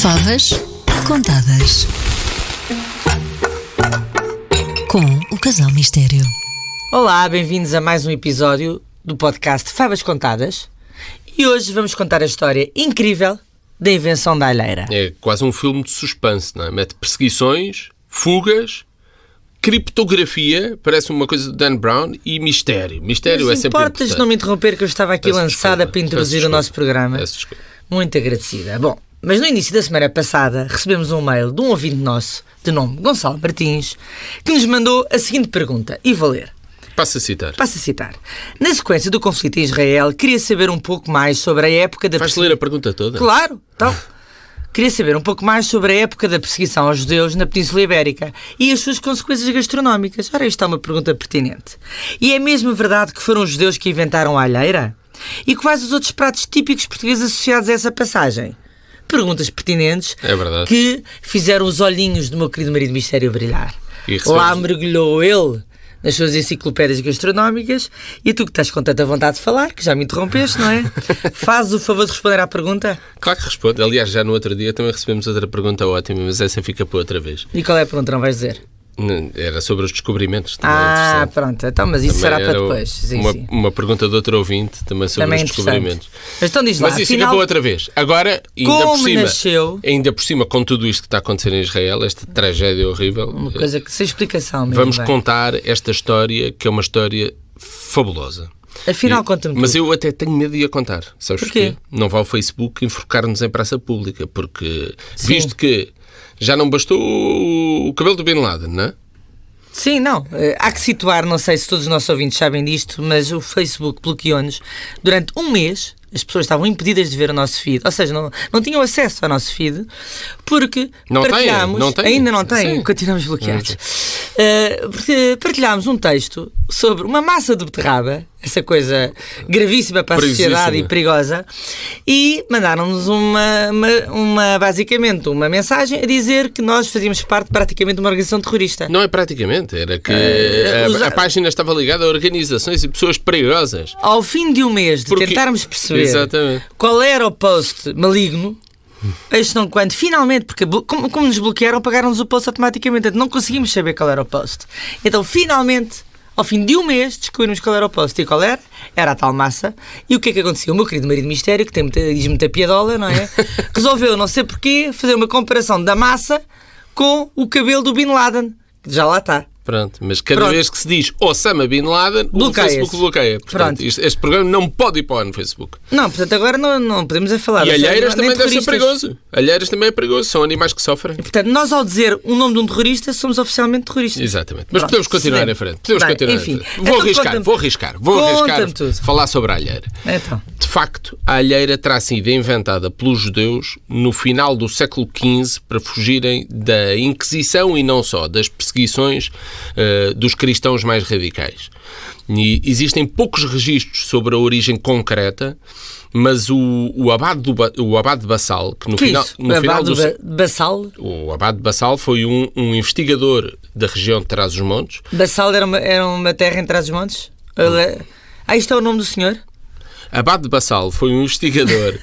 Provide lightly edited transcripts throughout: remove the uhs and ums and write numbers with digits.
Favas contadas com o Casal Mistério. Olá, bem-vindos a mais um episódio do podcast Favas Contadas. E hoje vamos contar a história incrível da invenção da alheira. É quase um filme de suspense, não é? Mete perseguições, fugas, criptografia, parece uma coisa de Dan Brown, e mistério. Mistério é sempre importante. Importas não me interromper, que eu estava aqui lançada para introduzir o nosso programa. Muito agradecida. Bom, mas no início da semana passada recebemos um mail de um ouvinte nosso, de nome Gonçalo Martins, que nos mandou a seguinte pergunta, e vou ler. Passa a citar. Na sequência do conflito em Israel, queria saber um pouco mais sobre a época da... Vais ler a pergunta toda? Claro, então... Queria saber um pouco mais sobre a época da perseguição aos judeus na Península Ibérica e as suas consequências gastronómicas. Ora, isto é uma pergunta pertinente. E é mesmo verdade que foram os judeus que inventaram a alheira? E quais os outros pratos típicos portugueses associados a essa passagem? Perguntas pertinentes, é verdade, que fizeram os olhinhos do meu querido marido Mistério brilhar. E lá mergulhou ele nas suas enciclopédias gastronómicas, e tu que estás com tanta vontade de falar, que já me interrompeste, não é? Faz o favor de responder à pergunta? Claro que responde. Aliás, já no outro dia também recebemos outra pergunta ótima, mas essa fica para outra vez. E qual é a pergunta, não vais dizer? Era sobre os descobrimentos. Pronto. Então, mas isso também será para depois. Sim. Uma pergunta de outro ouvinte também sobre também os descobrimentos. Mas então diz lá, mas isso fica para outra vez. Agora, ainda por cima, com tudo isto que está a acontecer em Israel, esta tragédia horrível... Uma coisa que sem explicação mesmo. Vamos contar esta história, que é uma história fabulosa. Afinal, conta-me Mas tudo. eu até tenho medo de a contar. Sabes porquê? Não vá ao Facebook enforcar-nos em praça pública, porque, visto que já não bastou o cabelo do Bin Laden, não é? Sim, não. Há que situar, não sei se todos os nossos ouvintes sabem disto, mas o Facebook bloqueou-nos durante um mês. As pessoas estavam impedidas de ver o nosso feed, ou seja, não tinham acesso ao nosso feed, porque ainda não têm, continuamos bloqueados. Porque partilhámos um texto sobre uma massa de beterraba, essa coisa gravíssima para a sociedade e perigosa, e mandaram-nos basicamente uma mensagem a dizer que nós fazíamos parte praticamente de uma organização terrorista. Não é praticamente, era que a página estava ligada a organizações e pessoas perigosas. Ao fim de um mês de tentarmos perceber qual era o post maligno, quando finalmente, porque como nos bloquearam, pagaram-nos o post automaticamente, então não conseguimos saber qual era o post. Então finalmente, ao fim de um mês, descobrimos qual era o post. E qual era? Era a tal massa. E o que é que aconteceu? O meu querido marido Mistério, que diz muita piadola, não é? Resolveu, não sei porquê, fazer uma comparação da massa com o cabelo do Bin Laden, que já lá está. Pronto, mas cada vez que se diz Osama Bin Laden, o Facebook bloqueia. Portanto, este programa não pode ir para no Facebook. Não, portanto, agora não podemos falar. E alheiras também deve ser perigoso. Alheiras também é perigoso, são animais que sofrem. E, portanto, nós ao dizer o nome de um terrorista, somos oficialmente terroristas. Exatamente. Mas podemos continuar em frente. Enfim. Vou arriscar falar sobre a alheira. Então. De facto, a alheira terá sido inventada pelos judeus no final do século XV para fugirem da Inquisição e não só, das perseguições dos cristãos mais radicais. E existem poucos registros sobre a origem concreta, mas o abade de Bassal, que o abade de Bassal foi um investigador da região de Trás-os-Montes. Bassal era uma terra em Trás-os-Montes? Isto é o nome do senhor? Abade de Bassal foi um investigador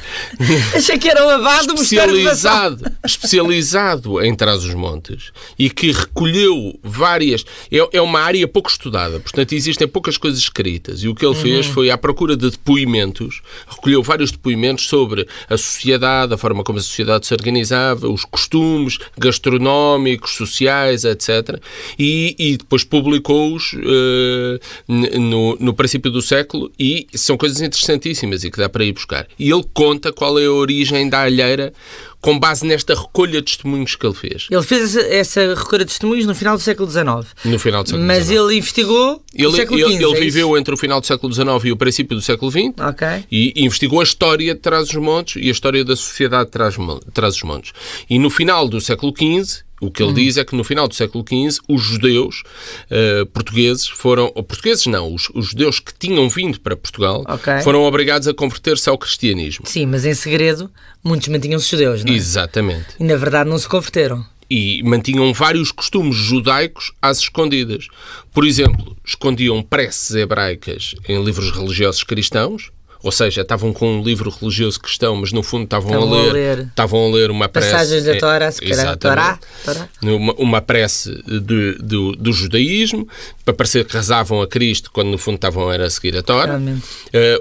achei que era o abade do Mosteiro de Bassal, especializado em Trás-os-Montes, e que recolheu várias... É uma área pouco estudada, portanto existem poucas coisas escritas, e o que ele fez foi, à procura de depoimentos, recolheu vários depoimentos sobre a sociedade, a forma como a sociedade se organizava, os costumes gastronómicos, sociais, etc. E depois publicou-os no princípio do século, e são coisas interessantíssimas e que dá para ir buscar. E ele conta qual é a origem da alheira com base nesta recolha de testemunhos que ele fez. Ele fez essa recolha de testemunhos no final do século XIX. No final do século XIX. Mas ele investigou no século XV. Ele viveu entre o final do século XIX e o princípio do século XX. E investigou a história de Trás-os-Montes e a história da sociedade de Trás-os-Montes. E no final do século XV, o que ele diz é que no final do século XV os judeus portugueses os judeus que tinham vindo para Portugal foram obrigados a converter-se ao cristianismo. Sim, mas em segredo muitos mantinham-se judeus, não é? Exatamente. E na verdade não se converteram. E mantinham vários costumes judaicos às escondidas. Por exemplo, escondiam preces hebraicas em livros religiosos cristãos, Ou seja, estavam com um livro religioso cristão, mas no fundo estavam a ler uma prece. Passagens da Torá, se calhar. Torá. Uma prece do judaísmo, para parecer que rezavam a Cristo, quando no fundo estavam a seguir a Torá.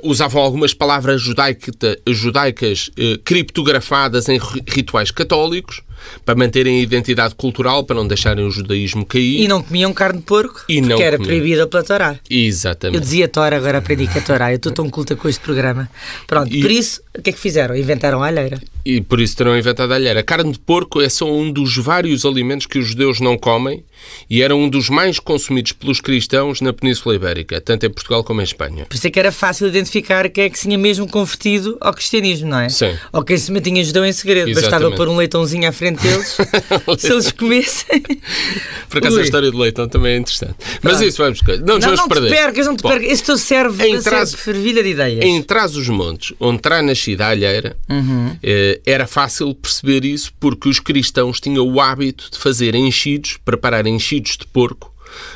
Usavam algumas palavras judaicas criptografadas em rituais católicos, para manterem a identidade cultural, para não deixarem o judaísmo cair. E não comiam carne de porco, porque era proibida pela Torá. Exatamente. Eu dizia Torá, agora aprendi que é Torá. Eu estou tão culta com este programa. Pronto, por isso, o que é que fizeram? Inventaram a alheira. E por isso terão inventado a alheira. A carne de porco é só um dos vários alimentos que os judeus não comem e era um dos mais consumidos pelos cristãos na Península Ibérica, tanto em Portugal como em Espanha. Por isso é que era fácil identificar quem é que se tinha mesmo convertido ao cristianismo, não é? Sim. Ou quem se mantinha judeu em segredo. Exatamente. Bastava pôr um leitãozinho à frente deles, se eles comessem. Por acaso a história do leitão também é interessante. Mas isso vamos... Não te percas. Este teu serve para ser fervilha de ideias. Em Trás-os-Montes, onde terá nascido a alheira, era fácil perceber isso porque os cristãos tinham o hábito de fazer preparar enchidos de porco,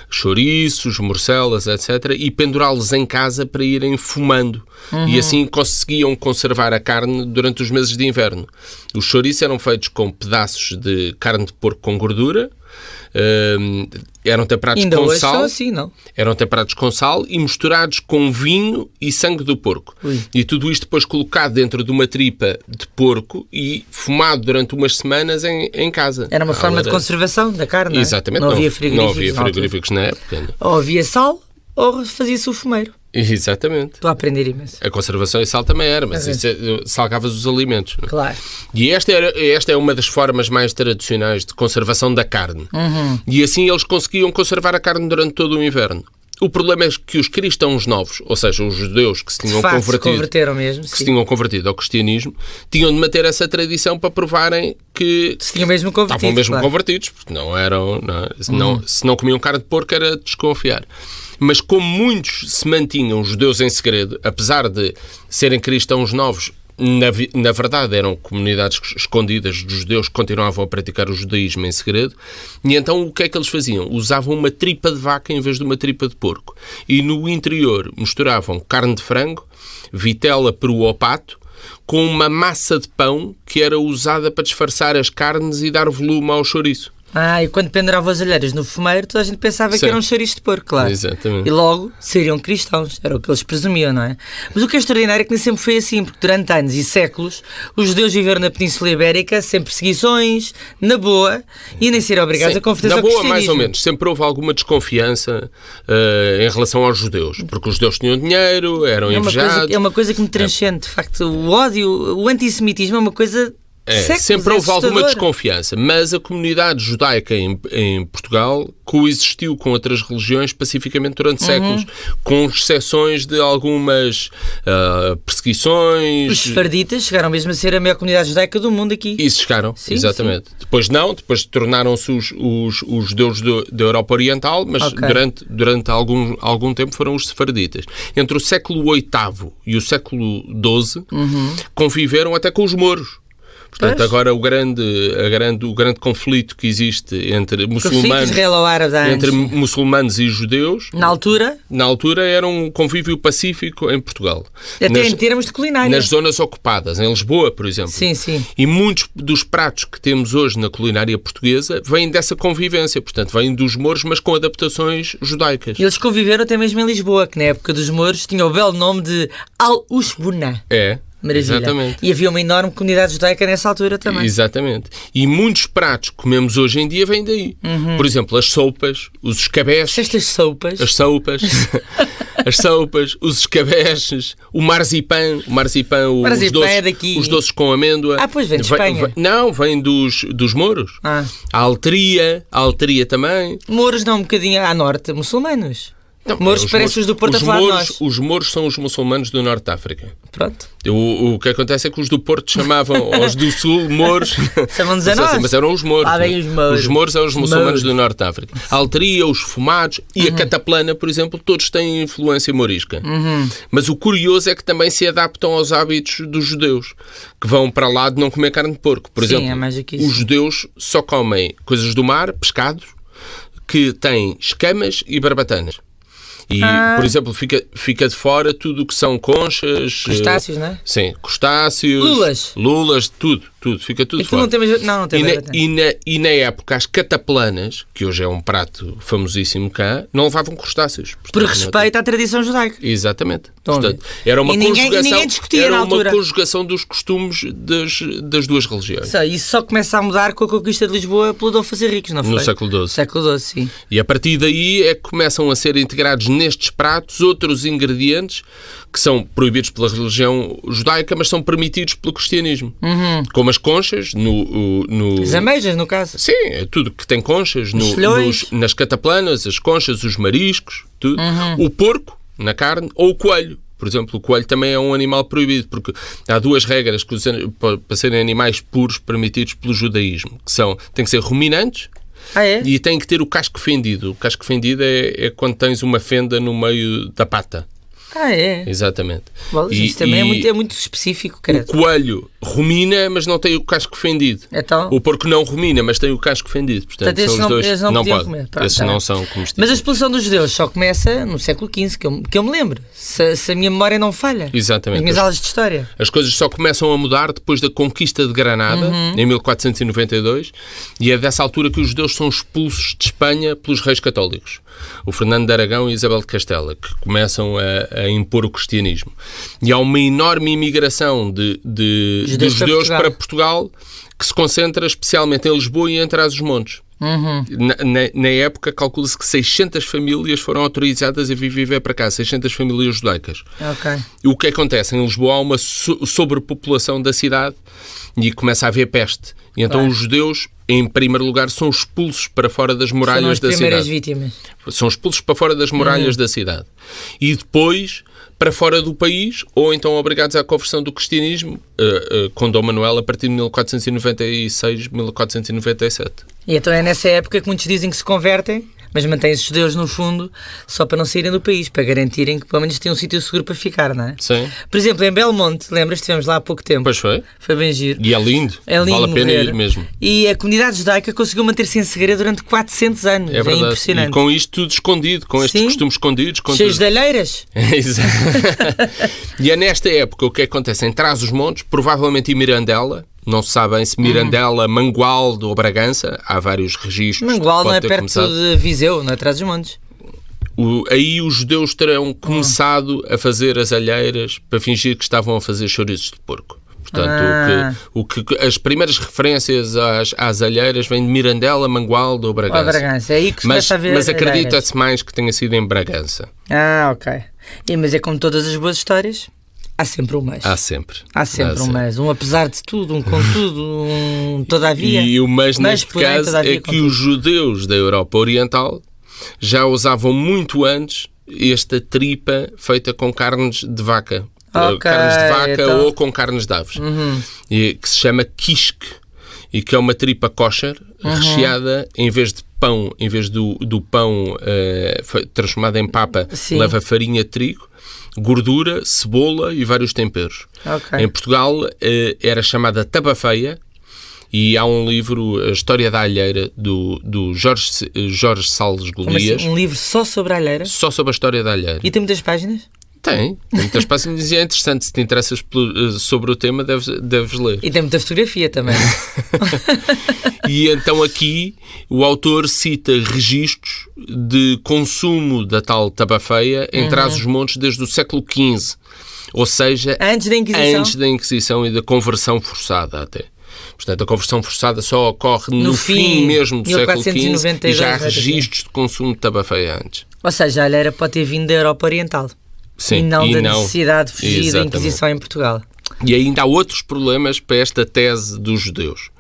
chouriços, morcelas, etc., e pendurá-los em casa para irem fumando. E assim conseguiam conservar a carne durante os meses de inverno. Os chouriços eram feitos com pedaços de carne de porco com gordura, eram temperados ainda com hoje sal. São assim, não? Eram temperados com sal e misturados com vinho e sangue do porco. E tudo isto depois colocado dentro de uma tripa de porco e fumado durante umas semanas em casa. Era uma forma de conservação da carne, Exatamente. Não havia frigoríficos na época. Ou havia sal ou fazia-se o fumeiro. Exatamente. Estou a aprender imenso. A conservação em sal também era, mas salgavas os alimentos. Não? Claro. E esta é uma das formas mais tradicionais de conservação da carne. E assim eles conseguiam conservar a carne durante todo o inverno. O problema é que os cristãos novos, ou seja, os judeus que se tinham convertido ao cristianismo, tinham de manter essa tradição para provarem que estavam mesmo convertidos, porque não eram, se não comiam carne de porco era desconfiar. Mas como muitos se mantinham judeus em segredo, apesar de serem cristãos novos, na verdade eram comunidades escondidas de judeus que continuavam a praticar o judaísmo em segredo, e então o que é que eles faziam? Usavam uma tripa de vaca em vez de uma tripa de porco. E no interior misturavam carne de frango, vitela, peru ou pato, com uma massa de pão que era usada para disfarçar as carnes e dar volume ao chouriço. E quando penduravam as alheiras no fumeiro, toda a gente pensava que eram chouriços de porco, claro. Exatamente. E logo seriam cristãos, era o que eles presumiam, não é? Mas o que é extraordinário é que nem sempre foi assim, porque durante anos e séculos os judeus viveram na Península Ibérica sem perseguições, na boa, e nem serem obrigados a converter-se ao cristianismo. Mais ou menos. Sempre houve alguma desconfiança em relação aos judeus, porque os judeus tinham dinheiro, eram invejados. É uma coisa que me transcende, de facto. O ódio, o antissemitismo é uma coisa... sempre houve alguma desconfiança, mas a comunidade judaica em Portugal coexistiu com outras religiões pacificamente durante séculos, com exceções de algumas perseguições. Os sefarditas chegaram mesmo a ser a maior comunidade judaica do mundo aqui. Isso chegaram, exatamente. Sim. Depois tornaram-se os judeus da Europa Oriental, mas durante algum tempo foram os sefarditas. Entre o século VIII e o século XII conviveram até com os mouros. Portanto, agora o grande conflito que existe entre muçulmanos e judeus, na altura era um convívio pacífico em Portugal. Até em termos de culinária. Nas zonas ocupadas, em Lisboa, por exemplo. Sim. E muitos dos pratos que temos hoje na culinária portuguesa vêm dessa convivência. Portanto, vêm dos mouros, mas com adaptações judaicas. Eles conviveram até mesmo em Lisboa, que na época dos mouros tinha o belo nome de Al-Ushbuna. Maravilha. Exatamente. E havia uma enorme comunidade judaica nessa altura também. Exatamente. E muitos pratos que comemos hoje em dia vêm daí. Por exemplo, as sopas, os escabeches. Estas sopas. As sopas. As sopas, os escabeches, o marzipan, é daqui. Os doces com amêndoa. Pois vem de Espanha. Não, vem dos mouros. A altria também. Mouros não, um bocadinho à norte, muçulmanos. Mouros parecem os do Porto a falar de nós. Os mouros são os muçulmanos do Norte de África. Pronto. O que acontece é que os do Porto chamavam os do Sul mouros. Chamam-nos a nós. Mas eram os mouros. Os mouros são os muçulmanos do Norte de África. A altria, os fumados e a cataplana, por exemplo, todos têm influência morisca. Mas o curioso é que também se adaptam aos hábitos dos judeus, que vão para lá de não comer carne de porco. Por exemplo, os judeus só comem coisas do mar, pescados, que têm escamas e barbatanas. E, por exemplo, fica de fora tudo o que são conchas... Crustáceos, não é? Sim, crustáceos... Lulas, tudo. Fica tudo fora. Não tem E na época, as cataplanas, que hoje é um prato famosíssimo cá, não levavam crustáceos. Por respeito à tradição judaica. Exatamente. Portanto, era uma ninguém discutia na altura. Conjugação dos costumes das duas religiões. Isso só começa a mudar com a conquista de Lisboa pelo Adolfo Henriques, não foi? No século XII. Século XII, sim. E a partir daí é que começam a ser integrados nestes pratos outros ingredientes que são proibidos pela religião judaica, mas são permitidos pelo cristianismo. Como as conchas, as ameijas, no caso. Sim, é tudo que tem conchas, nas cataplanas, as conchas, os mariscos, tudo. O porco, na carne, ou o coelho. Por exemplo, o coelho também é um animal proibido, porque há duas regras para serem animais puros permitidos pelo judaísmo, que são, tem que ser ruminantes, e tem que ter o casco fendido. O casco fendido é quando tens uma fenda no meio da pata. Exatamente. Bom, isto também é muito específico. O coelho rumina, mas não tem o casco fendido. Então? O porco não rumina, mas tem o casco fendido. Portanto, esses são os dois. Eles não podem comer. Esses não são comestíveis. Mas a expulsão dos judeus só começa no século XV, que eu me lembro. Se a minha memória não falha. Exatamente. Nas minhas aulas de história. As coisas só começam a mudar depois da conquista de Granada, em 1492, e é dessa altura que os judeus são expulsos de Espanha pelos reis católicos. O Fernando de Aragão e Isabel de Castela, que começam a impor o cristianismo. E há uma enorme imigração de judeus para Portugal, que se concentra especialmente em Lisboa e em Trás-os-Montes. Na época, calcula-se que 600 famílias foram autorizadas a vir viver para cá, 600 famílias judaicas. E o que acontece? Em Lisboa há uma sobrepopulação da cidade e começa a haver peste. E então os judeus, em primeiro lugar, são expulsos para fora das muralhas da cidade. São as primeiras vítimas. São expulsos para fora das muralhas da cidade. E depois para fora do país, ou então obrigados à conversão do cristianismo, com Dom Manuel a partir de 1496, 1497. E então é nessa época que muitos dizem que se convertem, mas mantêm-se judeus no fundo só para não saírem do país, para garantirem que pelo menos têm um sítio seguro para ficar, não é? Sim. Por exemplo, em Belmonte, lembras? Estivemos lá há pouco tempo. Pois foi. Foi bem giro. E é lindo. Vale a pena ir mesmo. E a comunidade judaica conseguiu manter-se em segredo durante 400 anos. É verdade. É impressionante. E com isto tudo escondido, com estes costumes escondidos. Cheios de alheiras. Exato. E é nesta época o que acontece em Trás-os-Montes, provavelmente em Mirandela. Não se sabe se Mirandela, Mangualde ou Bragança. Há vários registros. Mangualde não é perto de Viseu, não é Trás-os-Montes. Aí os judeus terão começado a fazer as alheiras para fingir que estavam a fazer chouriços de porco. Portanto, as primeiras referências às alheiras vêm de Mirandela, Mangualde ou Bragança. É aí que se começa a ver. Mas acredita-se mais que tenha sido em Bragança. Ok. Mas é como todas as boas histórias. Há sempre um mas. Há sempre um mas. Um apesar de tudo, um contudo, um todavia. E o mas neste caso é que os judeus da Europa Oriental já usavam muito antes esta tripa feita com carnes de vaca. Carnes de vaca ou com carnes de aves. Que se chama kishk. E que é uma tripa kosher recheada, em vez de pão, em vez do pão transformado em papa, leva farinha de trigo, gordura, cebola e vários temperos. Em Portugal era chamada tabafeia, e há um livro, A História da Alheira, do Jorge Salles Golias. Um livro só sobre a alheira? Só sobre a história da alheira. E tem muitas páginas? Tem muitas páginas e é interessante. Se te interessas sobre o tema, deves ler. E tem muita fotografia também. E então aqui o autor cita registros de consumo da tal tabafeia em Trás-os-Montes desde o século XV. Ou seja, antes da Inquisição e da conversão forçada até. Portanto, a conversão forçada só ocorre no fim mesmo do século XV e já há registros de consumo de tabafeia antes. Ou seja, a alheira pode ter vindo da Europa Oriental. Sim, e não da necessidade de fugir da Inquisição em Portugal. E ainda há outros problemas para esta tese dos judeus.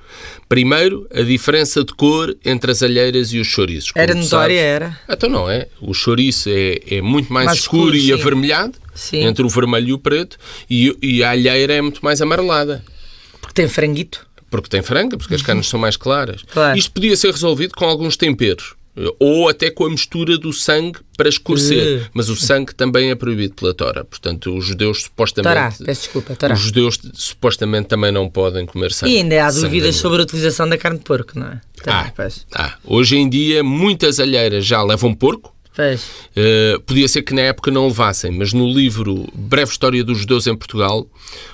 Primeiro, a diferença de cor entre as alheiras e os chouriços. Era notória, era? Então não é. O chouriço é muito mais escuro e avermelhado, entre o vermelho e o preto, e a alheira é muito mais amarelada. Porque tem franguito? Porque tem frango, porque as carnes são mais claras. Claro. Isto podia ser resolvido com alguns temperos. Ou até com a mistura do sangue para escurecer. Mas o sangue também é proibido pela Tora. Portanto, os judeus supostamente... Torá. Os judeus supostamente também não podem comer sangue. E ainda há dúvidas sobre a utilização da carne de porco, não é? Hoje em dia, muitas alheiras já levam porco. Podia ser que na época não levassem, mas no livro Breve História dos Judeus em Portugal,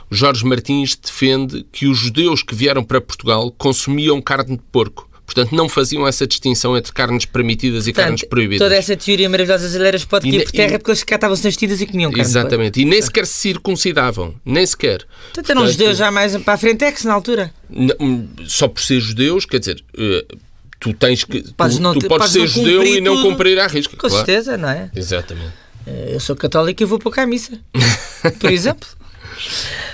Jorge Martins defende que os judeus que vieram para Portugal consumiam carne de porco. Portanto, não faziam essa distinção entre carnes permitidas e carnes proibidas. Toda essa teoria maravilhosa das aleiras pode ir por terra porque eles cá estavam nas tidas e comiam carne. Exatamente. E nem sequer se circuncidavam. Nem sequer. Portanto, eram judeus já mais para a frente na altura. Só por ser judeus, quer dizer... Tu tens que... Tu podes ser não judeu e não tudo. cumprir à risca. Com certeza, não é? Exatamente. Eu sou católico e vou pouco à missa. Por exemplo.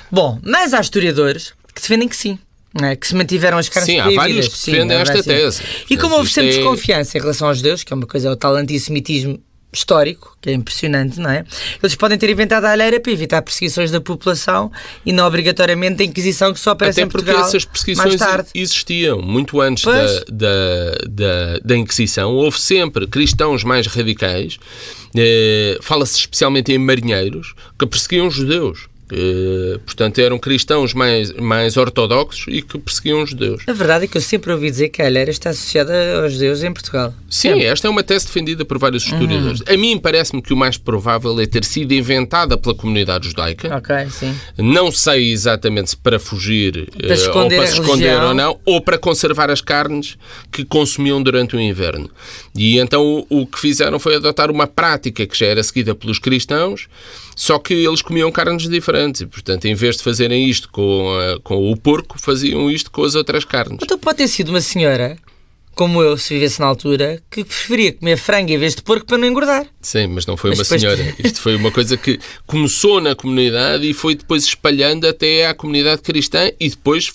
Bom, mas há historiadores que defendem que sim. Não é? Que se mantiveram as carnes proibidas. Sim, há vários que defendem esta tese. E como houve sempre desconfiança em relação aos judeus, que é uma coisa, o tal antissemitismo histórico, que é impressionante, não é? Eles podem ter inventado a alheira para evitar perseguições da população e não obrigatoriamente a Inquisição, que só aparece em Portugal mais tarde. Até porque essas perseguições existiam muito antes da Inquisição. Houve sempre cristãos mais radicais, fala-se especialmente em marinheiros, que perseguiam judeus. Portanto, eram cristãos mais ortodoxos e que perseguiam os judeus. A verdade é que eu sempre ouvi dizer que a alheira está associada aos judeus em Portugal. Sim, sempre. Esta é uma tese defendida por vários historiadores. A mim parece-me que o mais provável é ter sido inventada pela comunidade judaica. Ok, sim. Não sei exatamente se para fugir ou para se esconder ou não, ou para conservar as carnes que consumiam durante o inverno. E então o que fizeram foi adotar uma prática que já era seguida pelos cristãos, só que eles comiam carnes diferentes e, portanto, em vez de fazerem isto com o porco, faziam isto com as outras carnes. Então pode ter sido uma senhora, como eu, se vivesse na altura, que preferia comer frango em vez de porco para não engordar. Sim, mas não foi uma senhora. Isto foi uma coisa que começou na comunidade e foi depois espalhando até à comunidade cristã e depois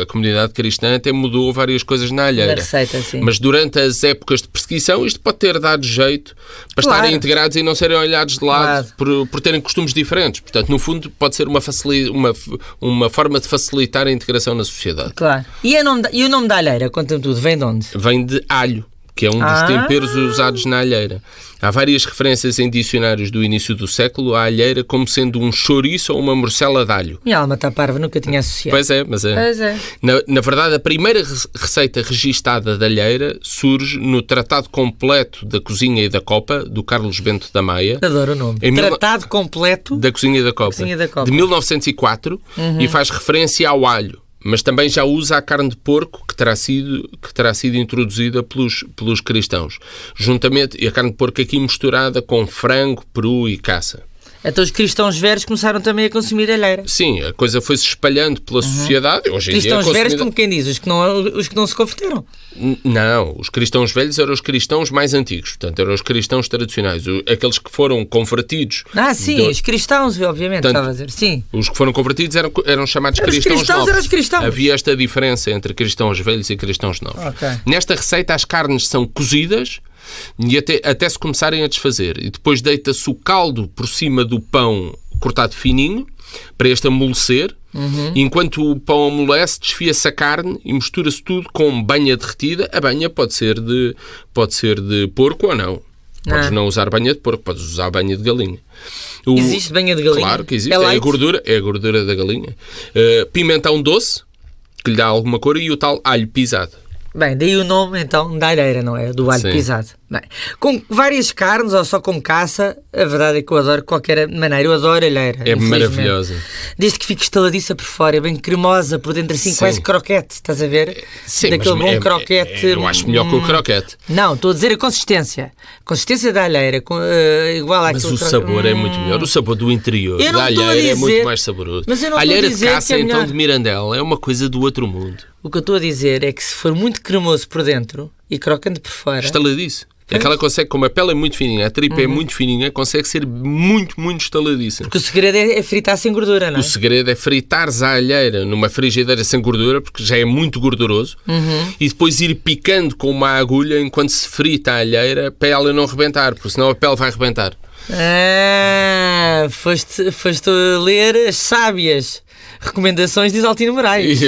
a comunidade cristã até mudou várias coisas na alheira. Na receita, sim. Mas durante as épocas de perseguição isto pode ter dado jeito para estarem integrados e não serem olhados de lado por terem costumes diferentes. Portanto, no fundo, pode ser uma forma de facilitar a integração na sociedade. Claro. E o nome da alheira, conta-me tudo, vem de onde? Vem de alho, que é um dos temperos usados na alheira. Há várias referências em dicionários do início do século à alheira como sendo um chouriço ou uma morcela de alho. Minha alma está parva, nunca tinha associado. Pois é, mas é. Pois é. Na verdade, a primeira receita registada de alheira surge no Tratado Completo da Cozinha e da Copa, do Carlos Bento da Maia. Adoro o nome. Tratado Completo da Cozinha e da Copa. De 1904, e faz referência ao alho. Mas também já usa a carne de porco que terá sido introduzida pelos cristãos. Juntamente, e a carne de porco aqui misturada com frango, peru e caça. Então os cristãos velhos começaram também a consumir alheira. Sim, a coisa foi-se espalhando pela sociedade. Hoje em cristãos velhos, como quem diz, os que não se converteram. Não, os cristãos velhos eram os cristãos mais antigos. Portanto, eram os cristãos tradicionais. Aqueles que foram convertidos... sim, os cristãos, obviamente, estava a dizer. Sim. Os que foram convertidos eram chamados cristãos novos. Eram os cristãos. Havia esta diferença entre cristãos velhos e cristãos novos. Okay. Nesta receita, as carnes são cozidas e até se começarem a desfazer. E depois deita-se o caldo por cima do pão cortado fininho, para este amolecer. Enquanto o pão amolece, desfia-se a carne e mistura-se tudo com banha derretida. A banha pode ser de porco ou não. Podes não usar banha de porco, podes usar banha de galinha. Existe banha de galinha? Claro que existe. É a gordura da galinha. Pimentão doce, que lhe dá alguma cor, e o tal alho pisado. Bem, daí o nome, então, da alheira, não é? Do alho pisado. Bem, com várias carnes ou só com caça, a verdade é que eu adoro de qualquer maneira. Eu adoro alheira. É maravilhosa. Desde que fique estaladiça por fora, é bem cremosa, por dentro assim, quase croquete, estás a ver? Sim, daquele bom croquete. Eu acho melhor que o croquete. Não, estou a dizer a consistência. A consistência da alheira, igual àquele... Mas o sabor é muito melhor. O sabor do interior da alheira é muito mais saboroso. Mas eu não a alheira estou a dizer de caça, que é então, melhor. de Mirandela, é uma coisa do outro mundo. O que eu estou a dizer é que se for muito cremoso por dentro e crocante por fora... Estaladiço. Aquela consegue, como a pele é muito fininha, a tripa é muito fininha, consegue ser muito, muito estaladiça. Porque o segredo é fritar sem gordura, não é? O segredo é fritares a alheira numa frigideira sem gordura, porque já é muito gorduroso, e depois ir picando com uma agulha enquanto se frita a alheira para ela não rebentar, porque senão a pele vai rebentar. Foste ler as sábias recomendações de Isaltino Moraes.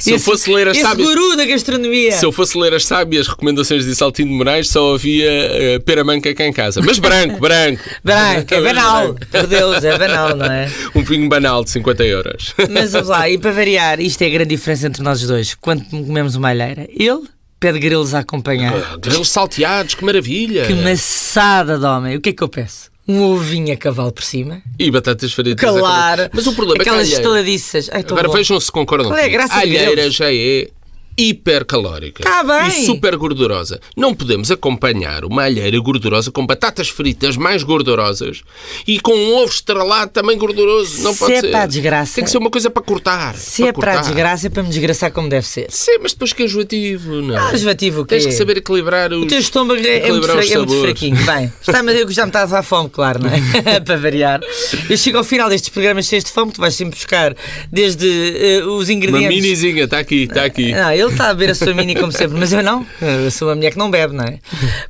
Se eu fosse ler as sábias... guru da gastronomia. Se eu fosse ler as sábias recomendações de Isaltino Moraes, só havia pera manca cá em casa. Mas branco. Branco, é banal. Por Deus, é banal, não é? Um vinho banal de 50 euros. Mas vamos lá, e para variar, isto é a grande diferença entre nós dois. Quando comemos uma alheira, ele pede grelos a acompanhar. Grelos salteados, que maravilha! Que maçada de homem. O que é que eu peço? Um ovinho a cavalo por cima. E batatas fritas. Claro. Mas o problema aquelas é que estaladiças. agora vejam se concordam Qual é a comigo. graça A de alheira grelos? já é hipercalórica Tá bem. e super gordurosa. Não podemos acompanhar uma alheira gordurosa com batatas fritas mais gordurosas e com um ovo estrelado também gorduroso. Não pode Se é ser. para a desgraça. Tem que ser uma coisa para cortar. Se é para a desgraça, é para me desgraçar como deve ser. Sim, mas depois que é enjoativo, não é? Enjoativo o quê? Tens que saber equilibrar os... O teu estômago é muito, equilibrar os muito sabores. fraquinho. Bem, já me está a dar fome, claro, não é? Para variar. Eu chego ao final destes programas cheios de fome, tu vais sempre buscar desde os Uma ingredientes. minizinha, está aqui, está aqui. Não, ele está a beber a sua mini como sempre, mas eu não. Eu sou uma mulher que não bebe, não é?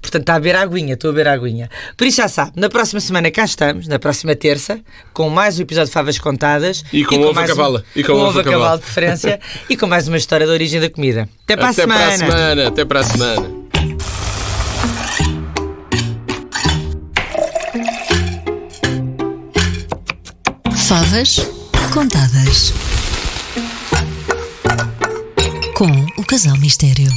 Portanto, está a beber a aguinha, estou a beber a aguinha. Por isso já sabe, na próxima semana cá estamos, na próxima terça, com mais um episódio de Favas Contadas. E com ovo a mais cavalo. E com ovo a cavalo de preferência. E com mais uma história da origem da comida. Até para a semana. Até para a semana. Favas Contadas com o Casal Mistério.